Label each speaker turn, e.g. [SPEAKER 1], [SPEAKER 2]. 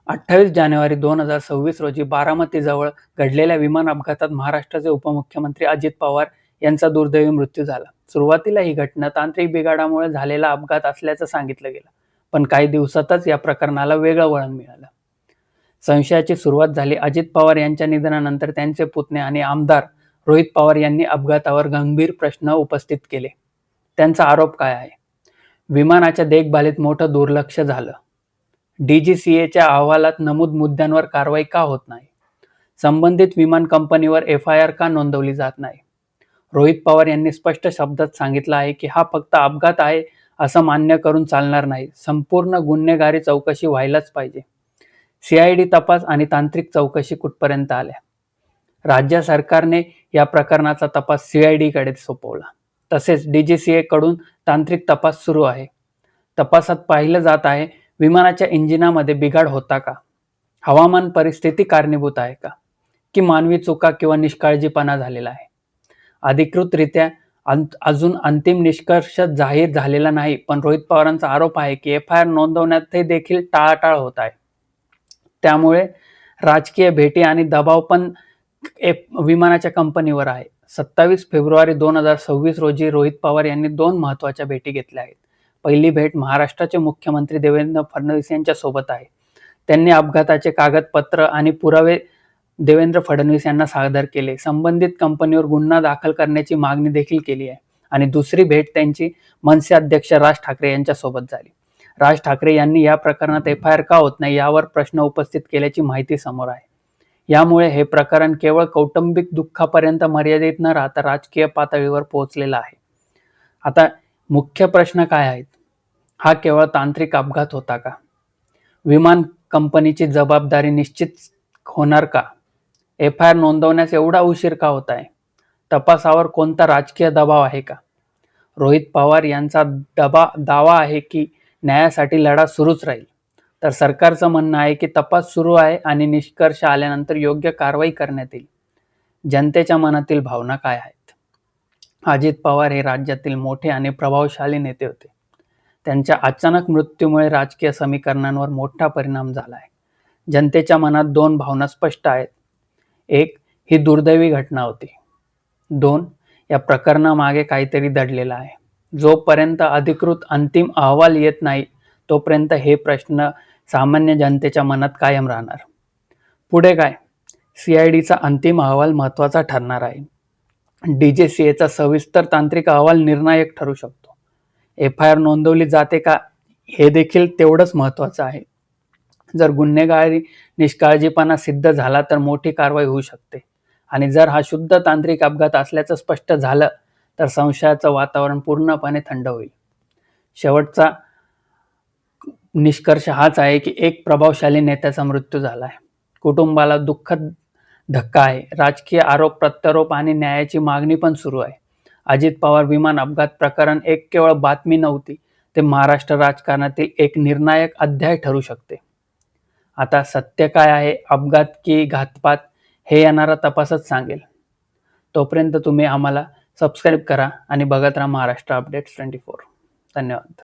[SPEAKER 1] 28 जानेवारी 2026 रोजी बारामतीजवळ घडलेल्या विमान अपघातात महाराष्ट्राचे उपमुख्यमंत्री अजित पवार यांचा दुर्दैवी मृत्यू झाला. सुरुवातीला ही घटना तांत्रिक बिघाडामुळे झालेला अपघात असल्याचं सांगितलं गेलं, पण काही दिवसातच या प्रकरणाला वेगळं वळण मिळालं. संशयाची सुरुवात झाली अजित पवार यांच्या निधनानंतर. त्यांचे पुतणे आणि आमदार रोहित पवार यांनी अपघातावर गंभीर प्रश्न उपस्थित केले. त्यांचा आरोप काय आहे? विमानाच्या देखभालीत मोठं दुर्लक्ष झालं. DGCAच्या अहवालात नमूद मुद्द्यांवर कारवाई का होत नाही? संबंधित विमान कंपनीवर FIR का नोंदवली जात नाही? रोहित पवार यांनी स्पष्ट शब्दात सांगितलं आहे की हा फक्त अपघात आहे असं मान्य करून चालणार नाही. संपूर्ण गुन्हेगारी चौकशी व्हायलाच पाहिजे. CID तपास आणि तांत्रिक चौकशी कुठपर्यंत आल्या? राज्य सरकारने या प्रकरणाचा तपास CID कडे सोपवला. तसेच DGCA कडून तांत्रिक तपास सुरू आहे. तपासात पाहिलं जात आहे विमानाच्या इंजिनामध्ये बिघाड होता का? हवामान परिस्थिती कारणीभूत आहे का? की मानवी चुका किंवा निष्काळजीपणा झालेला आहे? अधिकृतरित्या अजून अंतिम निष्कर्ष जाहीर झालेला नाही, पण रोहित पवारांचा आरोप आहे की FIR नोंदवण्यातही देखील टाळाटाळ होत आहे. त्यामुळे राजकीय भेटी आणि दबाव पण विमानाच्या कंपनीवर आहे. 27 फेब्रुवारी 2026 रोजी रोहित पवार यांनी 2 महत्त्वाच्या भेटी घेतल्या आहेत. पहिली भेट महाराष्ट्राचे मुख्यमंत्री देवेंद्र फडणवीस यांच्या सोबत आहे. त्यांनी अपघाताचे कागदपत्र आणि पुरावे देवेंद्र फडणवीस यांना सादर केले. संबंधित कंपनीवर गुन्हा दाखल करण्याची मागणी देखील केली आहे. आणि दुसरी भेट त्यांची मनसे अध्यक्ष राज ठाकरे यांच्या सोबत झाली. राज ठाकरे यांनी या प्रकरणात FIR का होत नाही यावर प्रश्न उपस्थित केल्याची माहिती समोर आहे. यामुळे हे प्रकरण केवळ कौटुंबिक दुःखापर्यंत मर्यादित न राहता राजकीय पातळीवर पोहोचलेलं आहे. आता मुख्य प्रश्न काय आहेत? हा केवळ तांत्रिक अपघात होता का? विमान कंपनीची जबाबदारी निश्चित होणार का? FIR नोंदवण्यास एवढा उशीर का होत आहे? तपासावर कोणता राजकीय दबाव आहे का? रोहित पवार यांचा दावा आहे की न्यायासाठी लढा सुरूच राहील, तर सरकारचं म्हणणं आहे की तपास सुरू आहे आणि निष्कर्ष आल्यानंतर योग्य कारवाई करण्यात येईल. जनतेच्या मनातील भावना काय आहेत? अजित पवार हे राज्यातील मोठे आणि प्रभावशाली नेते होते. त्यांच्या अचानक मृत्यूमुळे राजकीय समीकरणांवर मोठा परिणाम झाला आहे. जनतेच्या मनात 2 भावना स्पष्ट आहेत. 1. ही दुर्दैवी घटना होती. 2. या प्रकरणामागे काहीतरी दडलेलं आहे. जोपर्यंत अधिकृत अंतिम अहवाल येत नाही तोपर्यंत हे प्रश्न सामान्य जनतेच्या मनात कायम राहणार. पुढे काय? CIDचा अंतिम अहवाल महत्त्वाचा ठरणार आहे. DGCAचा सविस्तर तांत्रिक अहवाल निर्णायक ठरू शकतो. FIR नोंदवली जाते का हे देखील तेवढंच महत्त्वाचं आहे. जर गुन्हेगारी निष्काळजीपणा सिद्ध झाला तर मोठी कारवाई होऊ शकते, आणि जर हा शुद्ध तांत्रिक अपघात असल्याचं स्पष्ट झालं तर संशयाचं वातावरण पूर्णपणे थंड होईल. शेवटचा निष्कर्ष हाच आहे की एक प्रभावशाली नेत्याचा मृत्यू झाला आहे. कुटुंबाला दुःखद धक्का आहे. राजकीय आरोप प्रत्यारोप आणि न्यायाची मागणी पण सुरू आहे. अजित पवार विमान अपघात प्रकरण एक केवळ बातमी नव्हती, ते महाराष्ट्र राजकारणातील एक निर्णायक अध्याय ठरू शकते. आता सत्य काय आहे, अपघात की घातपात, हे येणारा तपासच सांगेल. तोपर्यंत तुम्ही आम्हाला सबस्क्राईब करा आणि बघत राहा महाराष्ट्र अपडेट्स 24. धन्यवाद.